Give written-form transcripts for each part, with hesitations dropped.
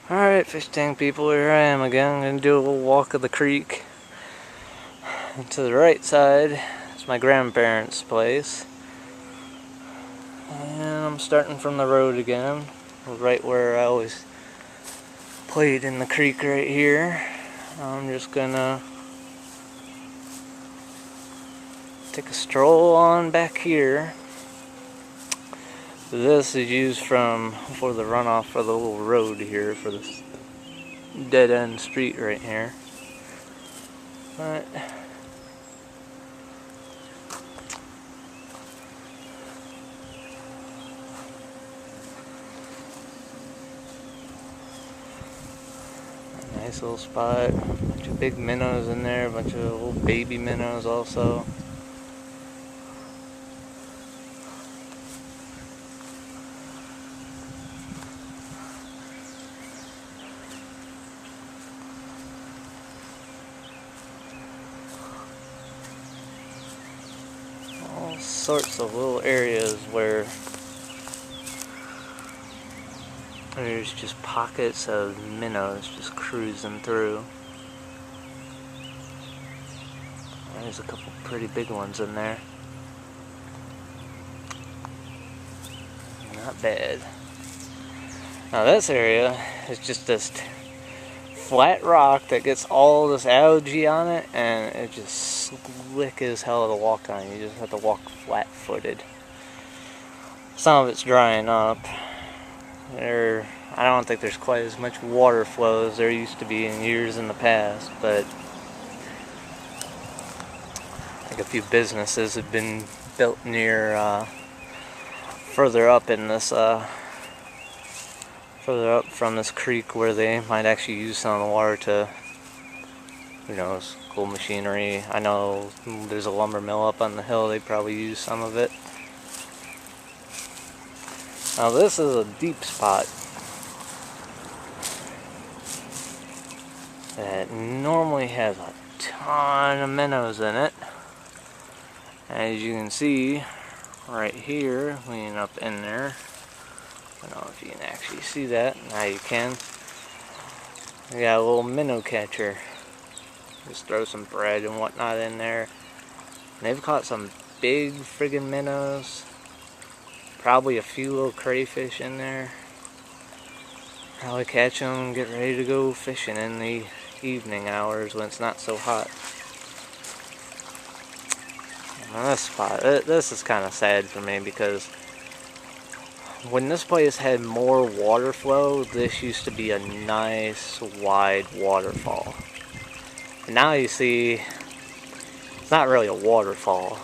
Alright, fish tank people, here I am again. I'm going to do a little walk of the creek. And to the right side is my grandparents' place. And I'm starting from the road again, right where I always played in the creek right here. I'm just going to take a stroll on back here. This is used for the runoff for the little road here, for this dead end street right here. But nice little spot. Bunch of big minnows in there, a bunch of little baby minnows also. All sorts of little areas where there's just pockets of minnows just cruising through. There's a couple pretty big ones in there. Not bad. Now this area is just this flat rock that gets all this algae on it, and it's just slick as hell to walk on. You just have to walk flat-footed. Some of it's drying up. I don't think there's quite as much water flow as there used to be in years in the past, but like a few businesses have been built near further up in this further up from this creek, where they might actually use some of the water to, who knows, cool machinery. I know there's a lumber mill up on the hill, they probably use some of it. Now this is a deep spot that normally has a ton of minnows in it. As you can see right here, leaning up in there, I don't know if you can actually see that. Now you can. We got a little minnow catcher. Just throw some bread and whatnot in there. And they've caught some big friggin' minnows. Probably a few little crayfish in there. Probably catch them and get ready to go fishing in the evening hours when it's not so hot. Now this spot, this is kind of sad for me, because when this place had more water flow, this used to be a nice wide waterfall. And now you see, it's not really a waterfall.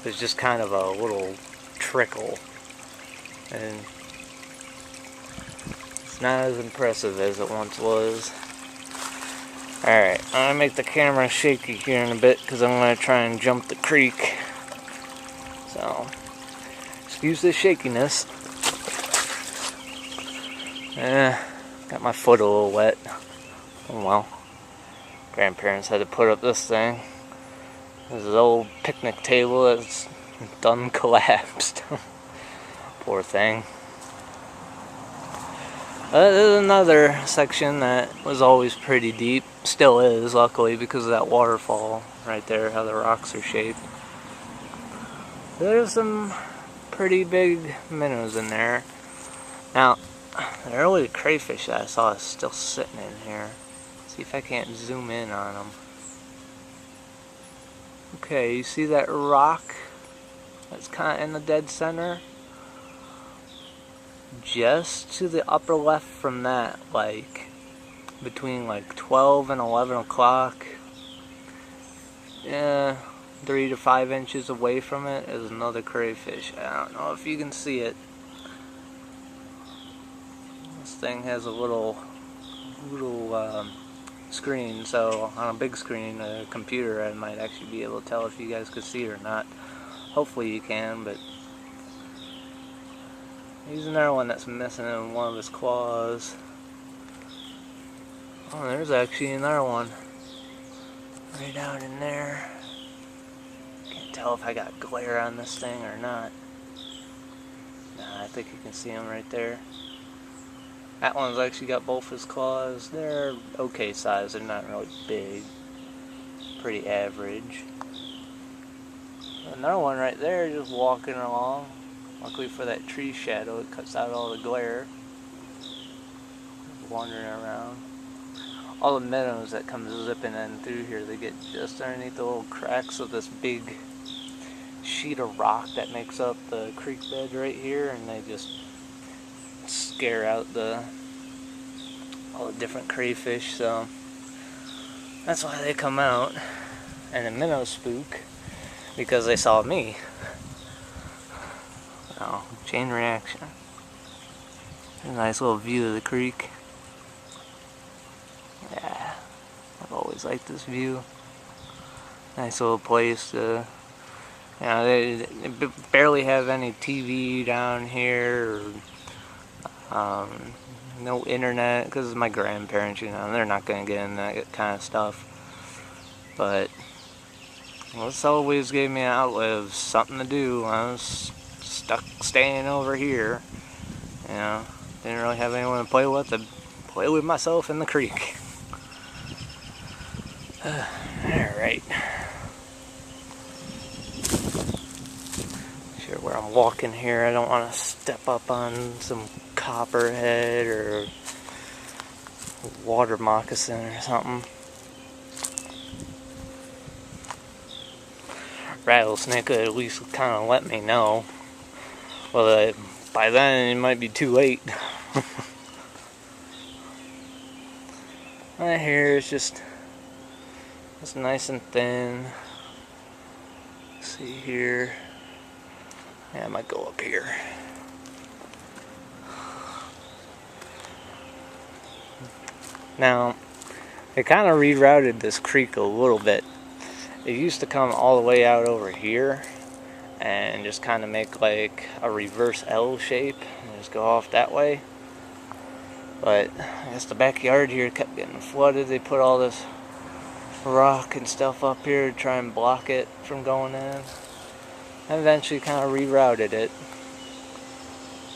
It's just kind of a little trickle. And it's not as impressive as it once was. Alright, I'm going to make the camera shaky here in a bit, because I'm going to try and jump the creek. So, excuse the shakiness. Got my foot a little wet. Oh well. Grandparents had to put up this thing. This is an old picnic table that's done collapsed. Poor thing. There's another section that was always pretty deep. Still is, luckily, because of that waterfall right there, how the rocks are shaped. There's some pretty big minnows in there. Now, the early crayfish that I saw is still sitting in here. See if I can't zoom in on them. Okay, you see that rock that's kind of in the dead center? Just to the upper left from that, like between like 12 and 11 o'clock, 3 to 5 inches away from it is another crayfish. I don't know if you can see it. This thing has a little screen, so on a big screen, a computer, I might actually be able to tell if you guys could see it or not. Hopefully you can, but here's another one that's missing in one of his claws. Oh, there's actually another one right out in there. Can't tell if I got glare on this thing or not. Nah, I think you can see him right there. That one's actually got both his claws. They're okay size, they're not really big. Pretty average. Another one right there just walking along. Luckily for that tree shadow, it cuts out all the glare. Wandering around. All the minnows that come zipping in through here, they get just underneath the little cracks of this big sheet of rock that makes up the creek bed right here, and they just scare out all the different crayfish. So that's why they come out. And the minnows spook because they saw me. Oh, chain reaction. A nice little view of the creek. Yeah, I've always liked this view. Nice little place to, you know, they barely have any TV down here, or, no internet, because my grandparents, you know, they're not going to get in that kind of stuff. But well, this always gave me an outlet of something to do when I was stuck staying over here. You know, didn't really have anyone to play with myself in the creek. Alright. Sure, where I'm walking here, I don't want to step up on some copperhead or water moccasin or something. Rattlesnake could at least kind of let me know. Well, by then it might be too late. My hair is just nice and thin. Let's see here. Yeah, I might go up here. Now, they kind of rerouted this creek a little bit. It used to come all the way out over here and just kind of make like a reverse L shape and just go off that way. But I guess the backyard here kept getting flooded. They put all this rock and stuff up here to try and block it from going in. And eventually kind of rerouted it.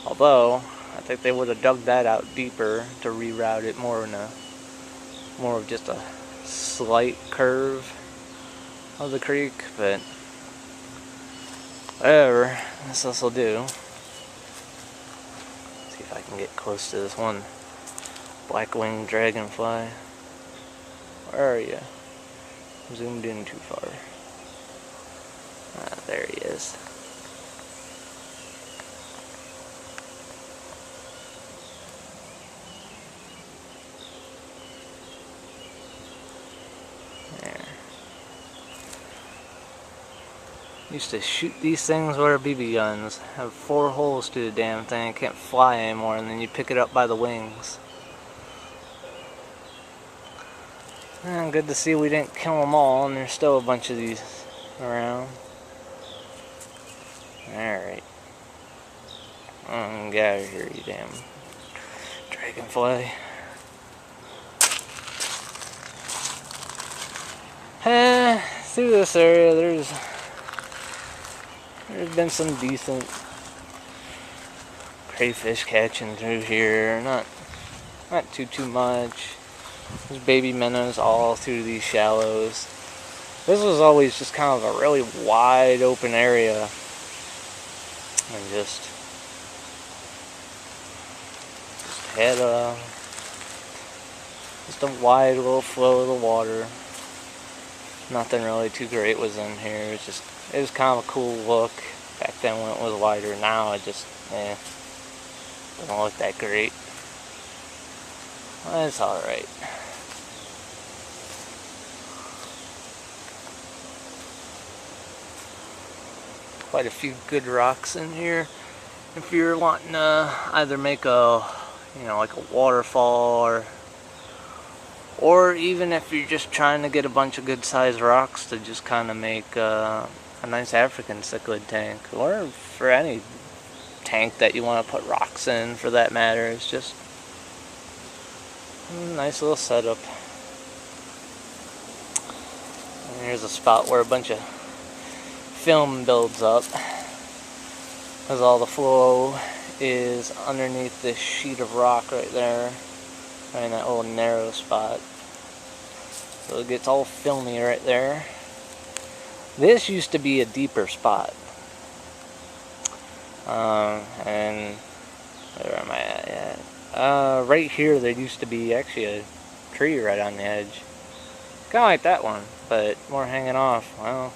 Although, I think they would have dug that out deeper to reroute it more of just a slight curve of the creek, but whatever, this will do. See if I can get close to this one black-winged dragonfly. Where are you? Zoomed in too far. Ah, there he is. There. Used to shoot these things with our BB guns. Have 4 holes to the damn thing. It can't fly anymore, and then you pick it up by the wings. And good to see we didn't kill them all, and there's still a bunch of these around. Alright. Get out of here, you damn dragonfly. Through this area, there's been some decent crayfish catching through here. Not too much. There's baby minnows all through these shallows. This was always just kind of a really wide open area, and just had just a wide little flow of the water. Nothing really too great was in here. It was kind of a cool look back then when it was wider. Now it just doesn't look that great. Well, it's alright. Quite a few good rocks in here. If you're wanting to either make like a waterfall, or even if you're just trying to get a bunch of good sized rocks to just kind of make a nice African cichlid tank, or for any tank that you want to put rocks in for that matter. It's just a nice little setup. And here's a spot where a bunch of film builds up, because all the flow is underneath this sheet of rock right there, right in that little narrow spot. So it gets all filmy right there. This used to be a deeper spot. And where am I at? Yeah. Right here there used to be actually a tree right on the edge. Kind of like that one, but more hanging off. Well,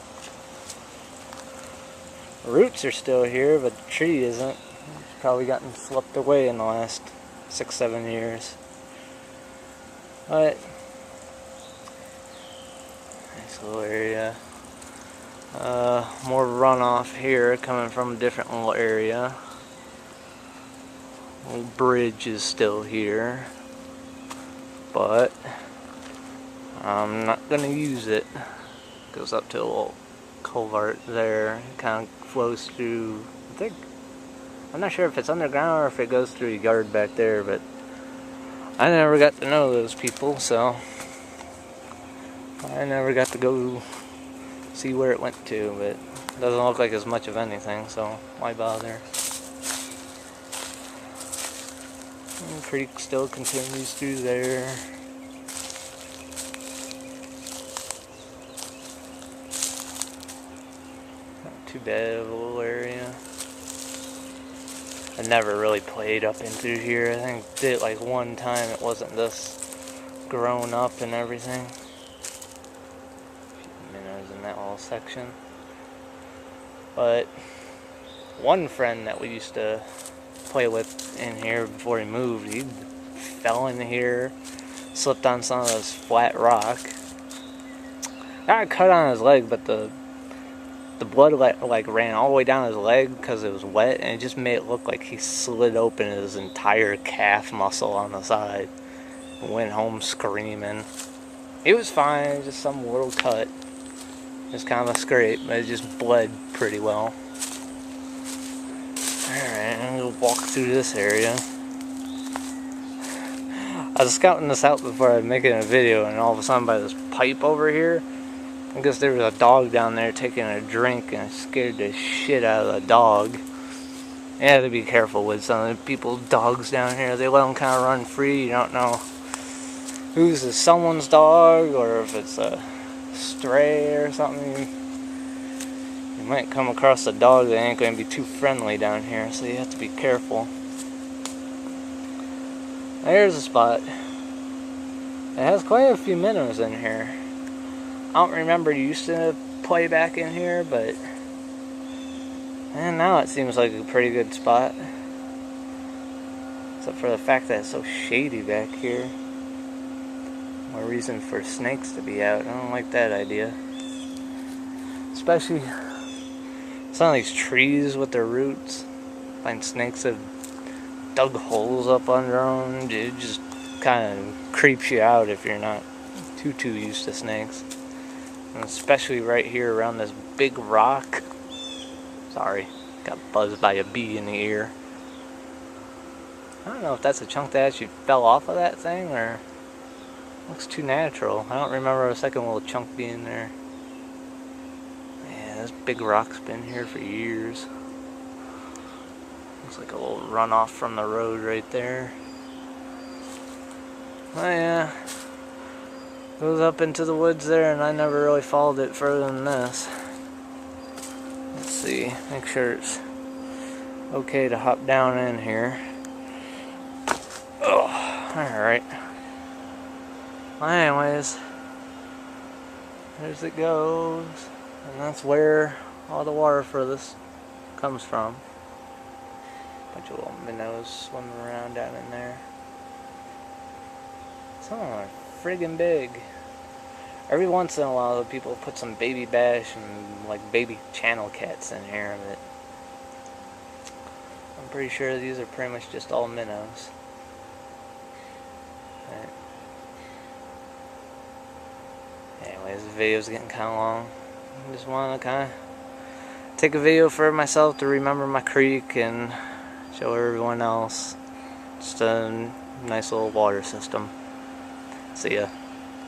the roots are still here, but the tree isn't. It's probably gotten swept away in the last 6-7 years. But nice little area. More runoff here coming from a different little area. Little bridge is still here, but I'm not gonna use it. Goes up to a little culvert there. It kind of flows through, I'm not sure if it's underground or if it goes through a yard back there, but I never got to know those people, so I never got to go see where it went to, but it doesn't look like as much of anything, so why bother? And the creek still continues through there. Not too bad of a little area. I never really played up in through here. I think did it like one time. It wasn't this grown up and everything. Minnows in that little section. But one friend that we used to play with in here before he moved, he fell in here, slipped on some of this flat rock. Got a cut on his leg, but the blood like ran all the way down his leg because it was wet, and it just made it look like he slid open his entire calf muscle on the side. Went home screaming. It was fine, it was just some little cut. Just kind of a scrape, but it just bled pretty well. Alright, I'm gonna walk through this area. I was scouting this out before I was making a video, and all of a sudden by this pipe over here, I guess there was a dog down there taking a drink, and it scared the shit out of the dog. You have to be careful with some of the people's dogs down here. They let them kind of run free. You don't know who's someone's dog or if it's a stray or something. You might come across a dog that ain't going to be too friendly down here, so you have to be careful. There's a spot. It has quite a few minnows in here. I don't remember used to play back in here, but and now it seems like a pretty good spot. Except for the fact that it's so shady back here. More reason for snakes to be out. I don't like that idea. Especially some of these trees with their roots. Find snakes have dug holes up under them. It just kind of creeps you out if you're not too used to snakes. And especially right here around this big rock. Sorry, got buzzed by a bee in the ear. I don't know if that's a chunk that actually fell off of that thing or looks too natural. I don't remember a second little chunk being there. Yeah, this big rock's been here for years. Looks like a little runoff from the road right there. Oh yeah. Goes up into the woods there, and I never really followed it further than this. Let's see, make sure it's okay to hop down in here. Oh, alright. Well, anyways, there's it goes, and that's where all the water for this comes from. Bunch of little minnows swimming around down in there. Some of them are friggin' big. Every once in a while, people put some baby bass and like baby channel cats in here, but I'm pretty sure these are pretty much just all minnows. Right. Anyways, the video's getting kind of long. I just want to kind of take a video for myself to remember my creek and show everyone else. Just a nice little water system. See ya.